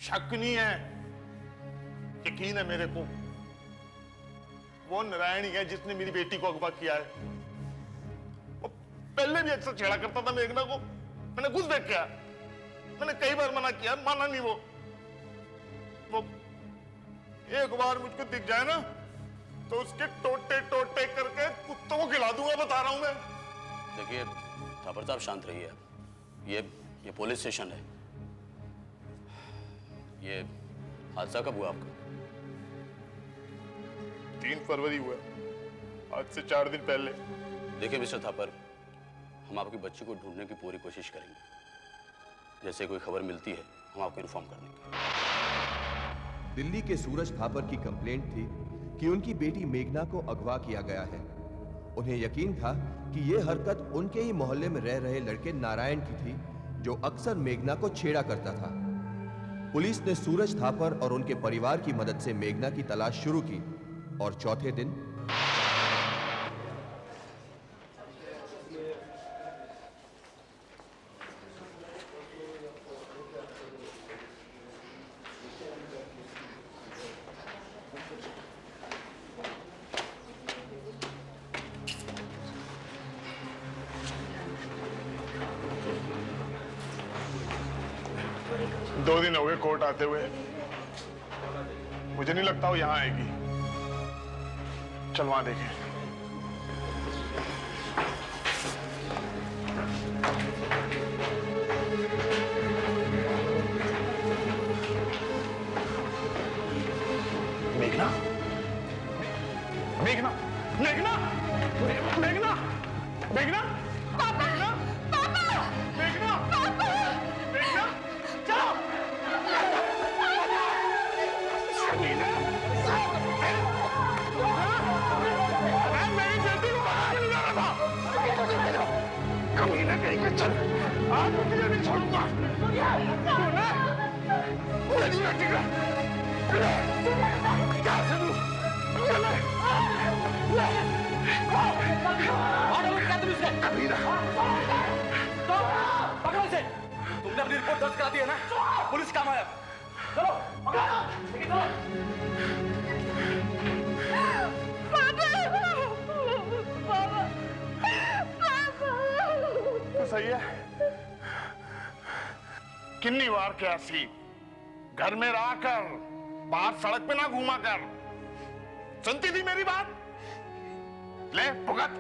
शक नहीं है, यकीन है मेरे को, वो नारायण ही है जिसने मेरी बेटी को अगवा किया है। वो पहले भी अक्सर छेड़ा करता था मेघना को, मैंने खुद देख किया, मैंने कई बार मना किया, माना नहीं वो एक बार मुझको दिख जाए ना तो उसके टोटे टोटे करके कुत्तों को खिला दूंगा, बता रहा हूं मैं। देखिए थापर साहब, शांत रहिए। ये पुलिस स्टेशन है। ये हादसा कब हुआ आपका? 3 फरवरी हुआ, आज से 4 दिन पहले। देखिए मिस्टर थापर, हम आपकी बच्ची को ढूंढने की पूरी कोशिश करेंगे। जैसे कोई खबर मिलती है हम आपको इन्फॉर्म कर देंगे। दिल्ली के सूरज थापर की कंप्लेंट थी कि उनकी बेटी मेघना को अगवा किया गया है। उन्हें यकीन था कि यह हरकत उनके ही मोहल्ले में रह रहे लड़के नारायण की थी, जो अक्सर मेघना को छेड़ा करता था। पुलिस ने सूरज थापर और उनके परिवार की मदद से मेघना की तलाश शुरू की और चौथे दिन दो दिन हो गए कोर्ट आते हुए, मुझे नहीं लगता वो यहां आएगी। चल वहां देखें। मेघना, मेघना, मेघना, मेघना, मेघना, पापा, पापा, मेघना, पापा, मेघना, चलो। मेरी बेटी को बाहर नहीं जा रहा था। कमीने कहीं के चल, आज मैं तुझे नहीं छोड़ूंगा। मेरी बेटी को क्या से दूं? कमीना, पकड़ो इसे। तुमने अपनी रिपोर्ट दर्ज करा दी है ना? पुलिस काम आया। चलो पकड़ो। तो सही है। कितनी बार क्या सी, घर में रहा कर, बाहर सड़क पे ना घूमा कर। सुनती थी मेरी बात? ले भुगत,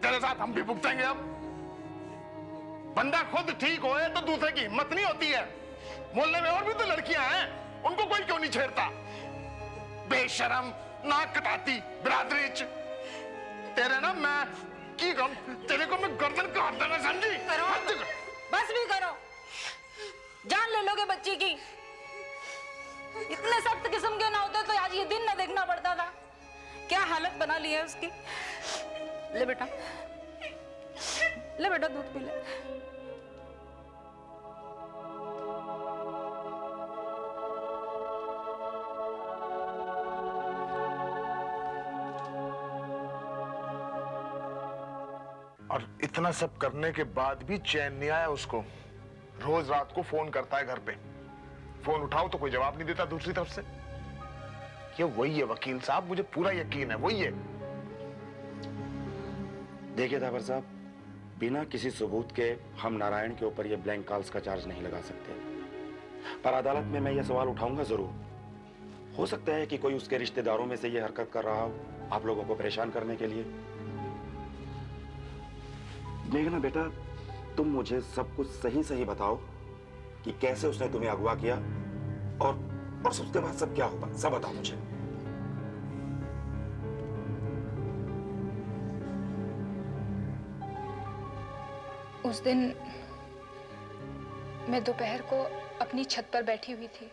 तेरे साथ हम भी भुगतेंगे अब। बंदा खुद ठीक होए तो दूसरे की हिम्मत नहीं होती है। मोहल्ले में और भी तो लड़कियां हैं, उनको कोई क्यों नहीं छेड़ता? बेशरम, नाक कटाती बिरादरी च। तेरे ना मैं की गम, तेरे को मैं गर्दन काट देना, समझी? करो, बस भी करो। जान ले लोगे बच्ची की। इतने सख्त किस्म के ना होते तो आज ये दिन ना देखना पड़ता था। क्या हालत बना ली है उसकी। ले बेटा, ले बेटा, दूध पी ले। और इतना सब करने के बाद भी चैन नहीं आया उसको। रोज रात को फोन करता है घर पे, फोन उठाओ तो कोई जवाब नहीं देता दूसरी तरफ से। ये वही है वकील साहब, मुझे पूरा यकीन है वही है। देखिए थापर साहब, बिना किसी सबूत के हम नारायण के ऊपर ये ब्लैंक कॉल्स का चार्ज नहीं लगा सकते, पर अदालत में मैं ये सवाल उठाऊंगा जरूर। हो सकता है कि कोई उसके रिश्तेदारों में से ये हरकत कर रहा हो, आप लोगों को परेशान करने के लिए। मेघना बेटा, तुम मुझे सब कुछ सही सही बताओ कि कैसे उसने तुम्हें अगवा किया और उसके बाद सब क्या हुआ, सब बताओ मुझे। उस दिन मैं दोपहर को अपनी छत पर बैठी हुई थी।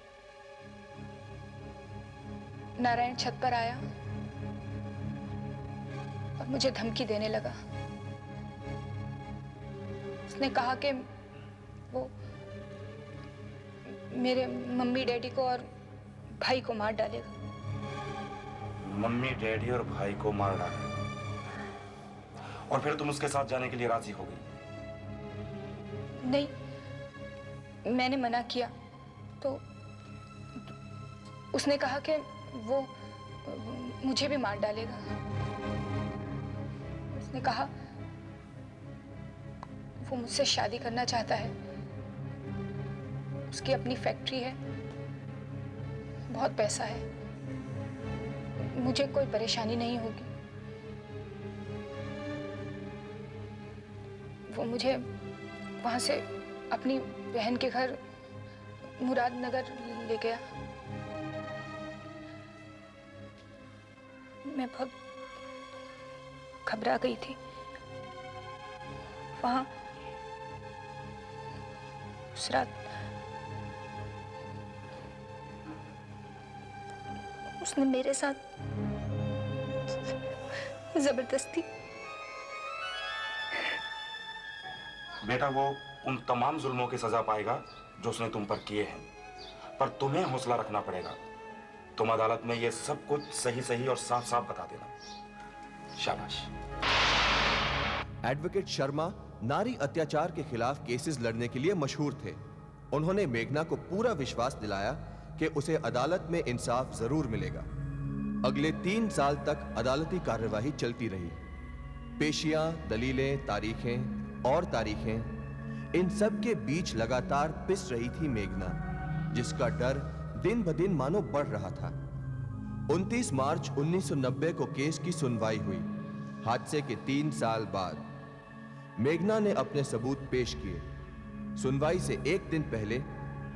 नारायण छत पर आया और मुझे धमकी देने लगा। उसने कहा कि वो मेरे मम्मी डैडी को और भाई को मार डालेगा। मम्मी डैडी और भाई को मार डाला और फिर तुम उसके साथ जाने के लिए राजी हो गई? नहीं, मैंने मना किया तो उसने कहा कि वो मुझे भी मार डालेगा। उसने कहा वो मुझसे शादी करना चाहता है, उसकी अपनी फैक्ट्री है, बहुत पैसा है, मुझे कोई परेशानी नहीं होगी। वो मुझे वहां से अपनी बहन के घर मुरादनगर ले गया। मैं बहुत घबरा गई थी। वहां उस रात उसने मेरे साथ जबरदस्ती। बेटा वो उन तमाम जुल्मों की सजा पाएगा जो उसने तुम पर किए हैं, पर तुम्हें हौसला रखना पड़ेगा। तुम अदालत में ये सब कुछ सही सही और साफ साफ बता देना। शाबाश। एडवोकेट शर्मा नारी अत्याचार के खिलाफ केसेस लड़ने के लिए मशहूर थे। उन्होंने मेघना को पूरा विश्वास दिलाया कि उसे अदालत में इंसाफ जरूर मिलेगा। अगले 3 साल तक अदालती कार्यवाही चलती रही। पेशियां, दलीलें, तारीखें और तारीखें, इन सब के बीच लगातार पिस रही थी मेघना, जिसका डर दिन ब दिन मानो बढ़ रहा था। 29 मार्च 1990 को केस की सुनवाई हुई। हादसे के 3 साल बाद मेघना ने अपने सबूत पेश किए। सुनवाई से 1 दिन पहले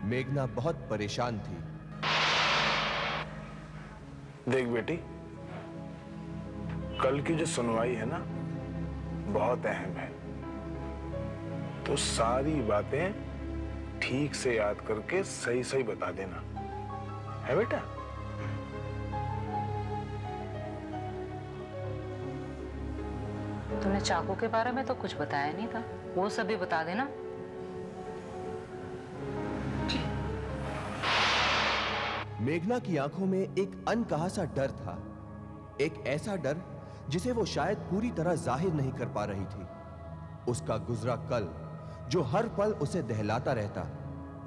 मेघना बहुत परेशान थी। देख बेटी, कल की जो सुनवाई है ना, बहुत अहम है, तो सारी बातें ठीक से याद करके सही सही बता देना, है बेटा? तूने चाकू के बारे में तो कुछ बताया नहीं था, वो सब भी बता देना। मेघना की आंखों में एक अनकहा सा डर था, एक ऐसा डर जिसे वो शायद पूरी तरह जाहिर नहीं कर पा रही थी। उसका गुजरा कल जो हर पल उसे दहलाता रहता,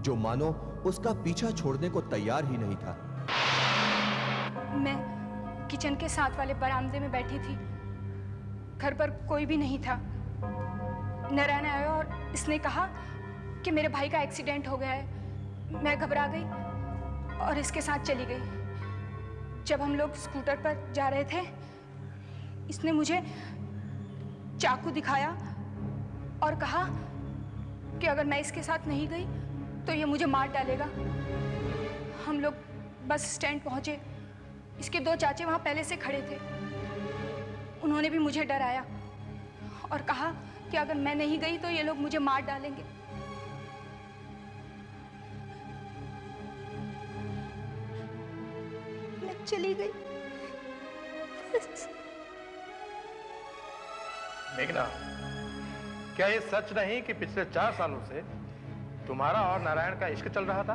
जो मानो उसका पीछा छोड़ने को तैयार ही नहीं था। मैं किचन के साथ वाले बरामदे में बैठी थी। घर पर कोई भी नहीं था। नारायण आया और इसने कहा कि मेरे भाई का एक्सीडेंट हो गया है। मैं घबरा गई और इसके साथ चली गई। जब हम लोग स्कूटर पर जा रहे थे, इसने मुझे चाकू दिखाया और कहा कि अगर मैं इसके साथ नहीं गई तो ये मुझे मार डालेगा। हम लोग बस स्टैंड पहुंचे। इसके 2 चाचे वहां पहले से खड़े थे। उन्होंने भी मुझे डराया और कहा कि अगर मैं नहीं गई तो ये लोग मुझे मार डालेंगे। मैं चली गई। मेघना, क्या ये सच नहीं कि पिछले 4 सालों से तुम्हारा और नारायण का इश्क चल रहा था?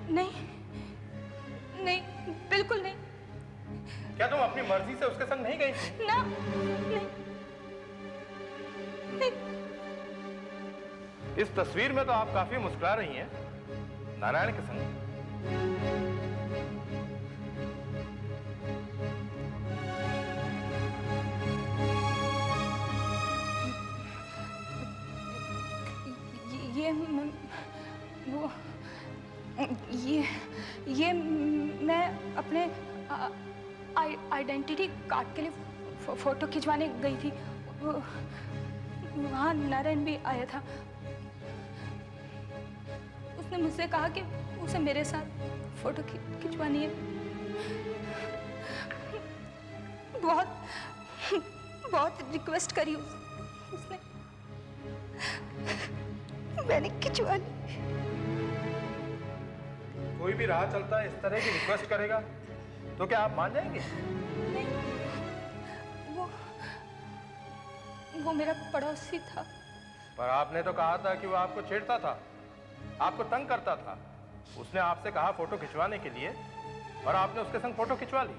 नहीं, नहीं, बिल्कुल नहीं। क्या तुम अपनी मर्जी से उसके संग नहीं गई थी? ना, नहीं, नहीं। इस तस्वीर में तो आप काफी मुस्कुरा रही हैं, नारायण के संग। ये मैं अपने आइडेंटिटी कार्ड के लिए फोटो खिंचवाने गई थी। वहाँ नारायण भी आया था। उसने मुझसे कहा कि उसे मेरे साथ फोटो खिंचवानी है। बहुत बहुत रिक्वेस्ट करी उसने। मैंने खिंचवा ली। कोई भी राह चलता है इस तरह की रिक्वेस्ट करेगा तो क्या आप मान जाएंगे? नहीं, वो मेरा पड़ोसी था। पर आपने तो कहा था कि वो आपको छेड़ता था, आपको तंग करता था। उसने आपसे कहा फोटो खिंचवाने के लिए और आपने उसके संग फोटो खिंचवा ली।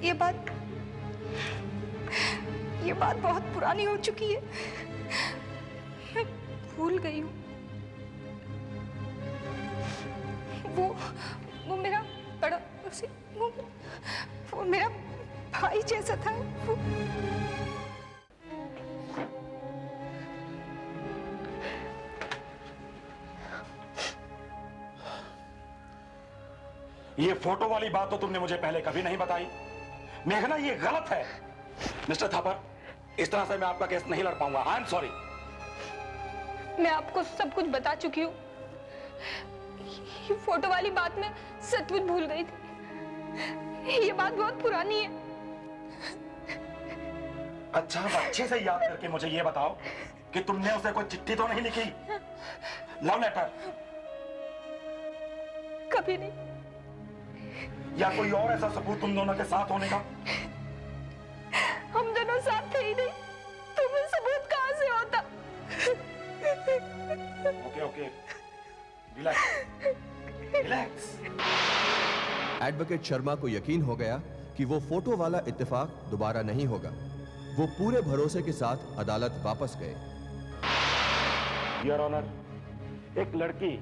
ये बात ये बात बहुत पुरानी हो चुकी है, मैं भूल गई हूँ। वो मेरा पड़ोसी, वो मेरा भाई जैसा था। ये फोटो वाली बात तो तुमने मुझे पहले कभी नहीं बताई। मेघना, ये गलत है। मिस्टर थापर, इस तरह से मैं आपका केस नहीं लड़ पाऊंगा। I am sorry. मैं आपको सब कुछ बता चुकी हूँ। ये फोटो वाली बात मैं सचमुच भूल गई थी। ये बात बहुत पुरानी है। अच्छा, अब अच्छे से याद करके मुझे ये बताओ कि तुमने उसे कोई चिट्ठी तो नहीं लिखी? Love letter? कभी नहीं। या कोई और ऐसा सबूत तुम दोनों के साथ होने का? हम दोनों साथ थे ही नहीं, तुम्हें सबूत कहां से होता? Okay, relax, relax. Advocate Sharma को यकीन हो गया कि वो फोटो वाला इत्तेफाक दोबारा नहीं होगा। वो पूरे भरोसे के साथ अदालत वापस गए। योर ऑनर, एक लड़की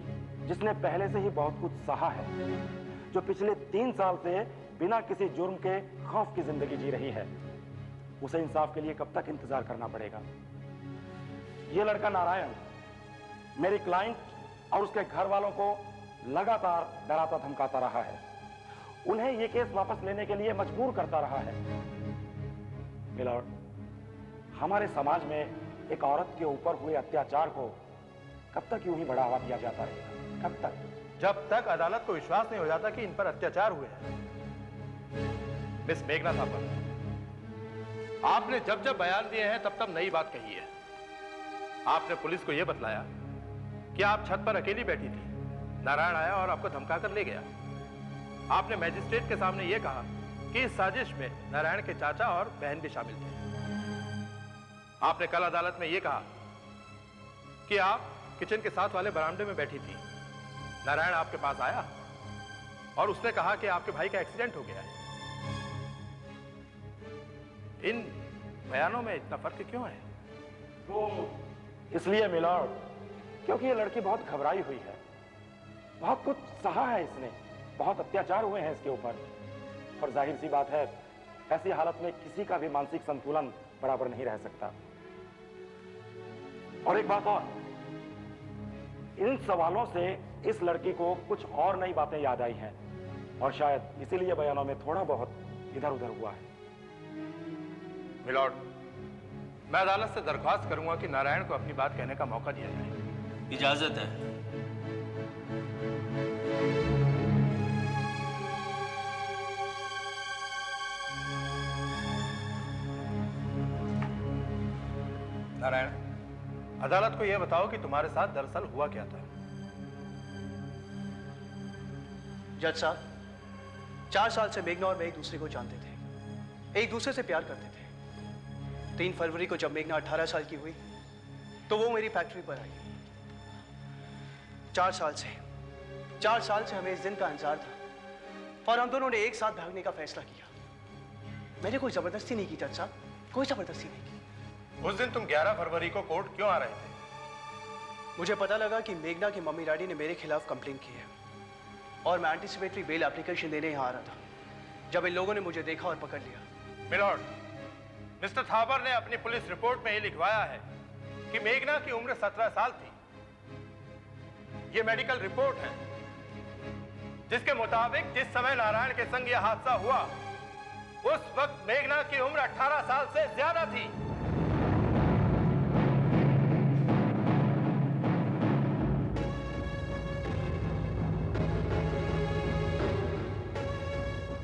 जिसने पहले से ही बहुत कुछ सहा है, जो पिछले 3 साल से बिना किसी जुर्म के खौफ की जिंदगी जी रही है, उसे इंसाफ के लिए कब तक इंतजार करना पड़ेगा? यह लड़का नारायण मेरी क्लाइंट और उसके घर वालों को लगातार डराता धमकाता रहा है, उन्हें यह केस वापस लेने के लिए मजबूर करता रहा है। मिलॉर्ड, हमारे समाज में एक औरत के ऊपर हुए अत्याचार को कब तक यूं ही बढ़ावा दिया जाता रहेगा? कब तक? जब तक अदालत को विश्वास नहीं हो जाता कि इन पर अत्याचार हुए हैं। मिस मेघना थापर, आपने जब जब बयान दिए हैं तब तब नई बात कही है। आपने पुलिस को यह बतलाया कि आप छत पर अकेली बैठी थी, नारायण आया और आपको धमका कर ले गया। आपने मैजिस्ट्रेट के सामने यह कहा कि इस साजिश में नारायण के चाचा और बहन भी शामिल थे। आपने कल अदालत में यह कहा कि आप किचन के साथ वाले बरामदे में बैठी थी, नारायण आपके पास आया और उसने कहा कि आपके भाई का एक्सीडेंट हो गया है। इन बयानों में इतना फर्क क्यों है? तो इसलिए मिलॉर्ड, क्योंकि ये लड़की बहुत घबराई हुई है, बहुत कुछ सहा है इसने, बहुत अत्याचार हुए हैं इसके ऊपर, और जाहिर सी बात है ऐसी हालत में किसी का भी मानसिक संतुलन बराबर नहीं रह सकता। और एक बात और, इन सवालों से इस लड़की को कुछ और नई बातें याद आई हैं, और शायद इसीलिए बयानों में थोड़ा बहुत इधर उधर हुआ है। मिलॉर्ड, मैं अदालत से दरख्वास्त करूंगा कि नारायण को अपनी बात कहने का मौका दिया जाए। इजाजत है। नारायण, अदालत को यह बताओ कि तुम्हारे साथ दरअसल हुआ क्या था? जज साहब, 4 साल से मेघना और मैं एक दूसरे को जानते थे, एक दूसरे से प्यार करते थे। 3 फरवरी को जब मेघना 18 साल की हुई तो वो मेरी फैक्ट्री पर आई। 4 साल से हमें इस दिन का इंतजार था और हम दोनों ने एक साथ भागने का फैसला किया। मैंने कोई जबरदस्ती नहीं की जज साहब, कोई जबरदस्ती नहीं की। उस दिन तुम 11 फरवरी को कोर्ट क्यों आ रहे थे? मुझे पता लगा कि मेघना की मम्मी डैडी ने मेरे खिलाफ कंप्लेन की है और मैं एंटीसिपेटरी बेल एप्लीकेशन देने यहाँ आ रहा था जब इन लोगों ने मुझे देखा और पकड़ लिया। मिलॉर्ड, मिस्टर थापर ने अपनी पुलिस रिपोर्ट में ये लिखवाया है कि मेघना की उम्र 17 साल थी। ये मेडिकल रिपोर्ट है जिसके मुताबिक जिस समय नारायण के संग यह हादसा हुआ उस वक्त मेघना की उम्र 18 साल से ज्यादा थी।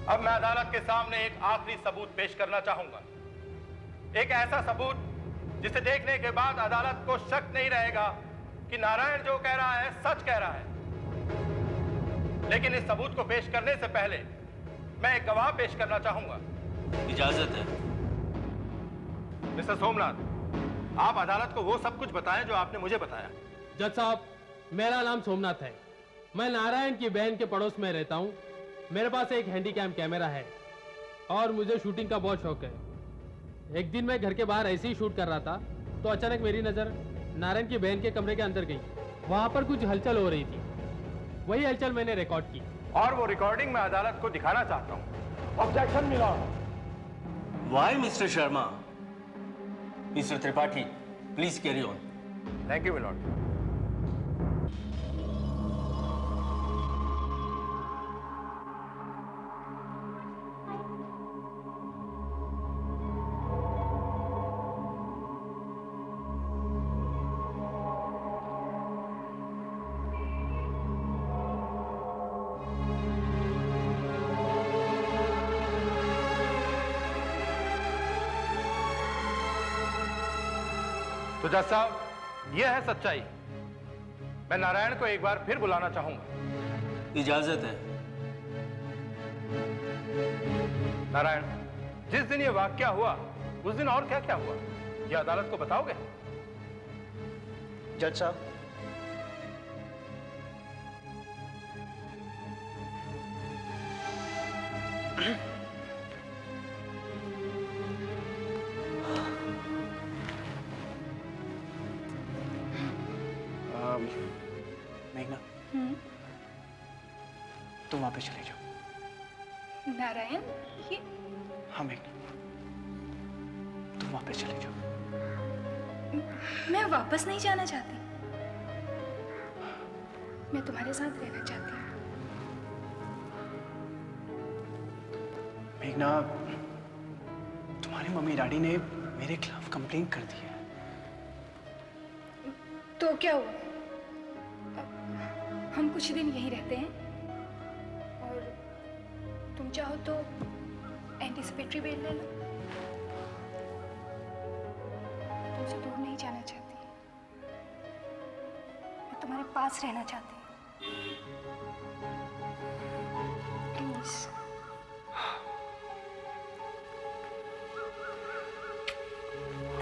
अब मैं अदालत के सामने एक आखिरी सबूत पेश करना चाहूंगा, एक ऐसा सबूत जिसे देखने के बाद अदालत को शक नहीं रहेगा कि नारायण जो कह रहा है सच कह रहा है। लेकिन इस सबूत को पेश करने से पहले मैं एक गवाह पेश करना चाहूंगा। इजाजत है। मिस्टर सोमनाथ, आप अदालत को वो सब कुछ बताएं जो आपने मुझे बताया। जज साहब, मेरा नाम सोमनाथ है। मैं नारायण की बहन के पड़ोस में रहता हूँ। मेरे पास एक हैंडीकैम कैमरा है और मुझे शूटिंग का बहुत शौक है। एक दिन मैं घर के बाहर ऐसे ही शूट कर रहा था तो अचानक मेरी नज़र नारायण की बहन के कमरे के अंदर गई। वहां पर कुछ हलचल हो रही थी, वही हलचल मैंने रिकॉर्ड की और वो रिकॉर्डिंग मैं अदालत को दिखाना चाहता हूं। ऑब्जेक्शन मिला। Why mister Sharma? Mister Tripathi, please carry on. Thank you milord. तो जज साहब, यह है सच्चाई। मैं नारायण को एक बार फिर बुलाना चाहूंगा। इजाजत है। नारायण, जिस दिन यह वाकया हुआ उस दिन और क्या क्या हुआ, यह अदालत को बताओगे? जज साहब, मेघना, तुम वहां पे चले जाओ। नारायण, ये हाँ मेघना, तुम वहां पे चले जाओ। मैं वापस नहीं जाना चाहती। मैं तुम्हारे साथ रहना चाहती हूँ। मेघना, तुम्हारी मम्मी डैडी ने मेरे खिलाफ कंप्लेंट कर दी है। तो क्या हुआ? हम कुछ दिन यहीं रहते हैं और तुम चाहो तो एंटीसिपेटरी बेल ले लो। तुमसे दूर नहीं जाना चाहती, मैं तुम्हारे पास रहना चाहती हूँ। प्लीज।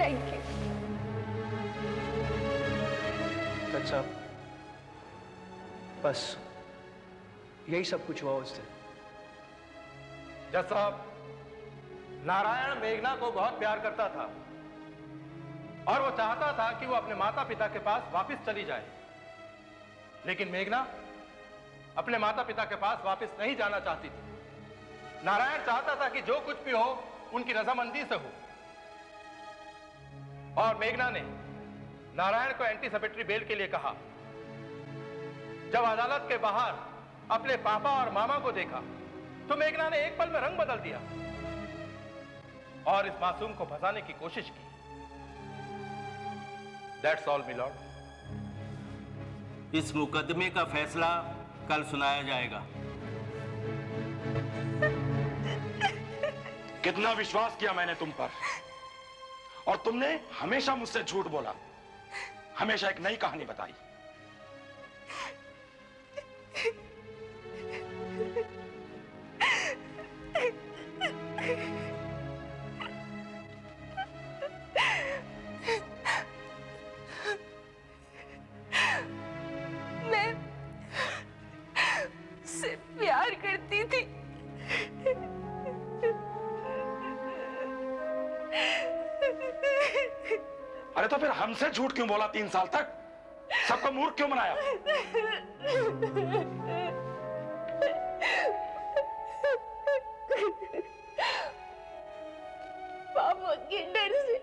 Thank you. जज साहब, बस यही सब कुछ हुआ उस दिन। जज साहब, नारायण मेघना को बहुत प्यार करता था और वो चाहता था कि वो अपने माता पिता के पास वापस चली जाए, लेकिन मेघना अपने माता पिता के पास वापस नहीं जाना चाहती थी। नारायण चाहता था कि जो कुछ भी हो उनकी रजामंदी से हो, और मेघना ने नारायण को एंटीसिपेटरी बेल के लिए कहा। जब अदालत के बाहर अपने पापा और मामा को देखा तो मेघना ने एक पल में रंग बदल दिया और इस मासूम को फंसाने की कोशिश की। That's all, my lord. इस मुकदमे का फैसला कल सुनाया जाएगा। कितना विश्वास किया मैंने तुम पर, और तुमने हमेशा मुझसे झूठ बोला, हमेशा एक नई कहानी बताई। मैं उससे प्यार करती थी। अरे तो फिर हमसे झूठ क्यों बोला 3 साल तक? सबको मूर्ख क्यों बनाया? पापा के डर से।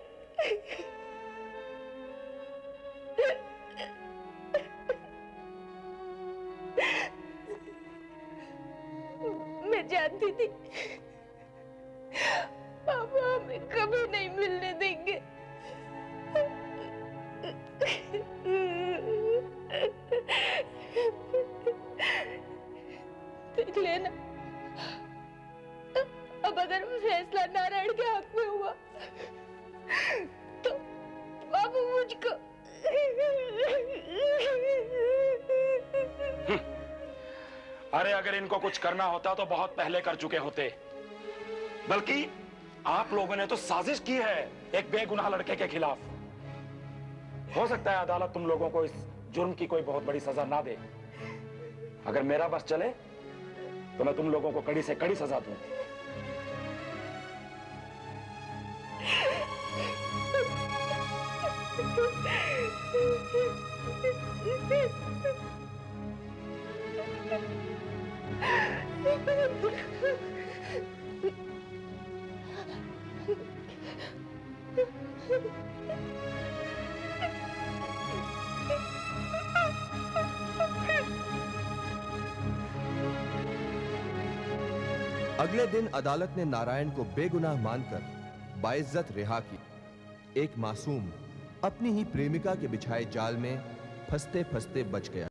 मैं जानती थी पापा हमें कभी नहीं मिलने देंगे। देख लेना, अब अगर फैसला नारायण के हक में हुआ तो बाबू मुझको। अरे अगर इनको कुछ करना होता तो बहुत पहले कर चुके होते, बल्कि आप लोगों ने तो साजिश की है एक बेगुनाह लड़के के खिलाफ। हो सकता है अदालत तुम लोगों को इस जुर्म की कोई बहुत बड़ी सजा ना दे। अगर मेरा बस चले तो मैं तुम लोगों को कड़ी से कड़ी सजा दूं। अगले दिन अदालत ने नारायण को बेगुनाह मानकर बाइज्जत रिहा की। एक मासूम अपनी ही प्रेमिका के बिछाए जाल में फंसते फंसते बच गया।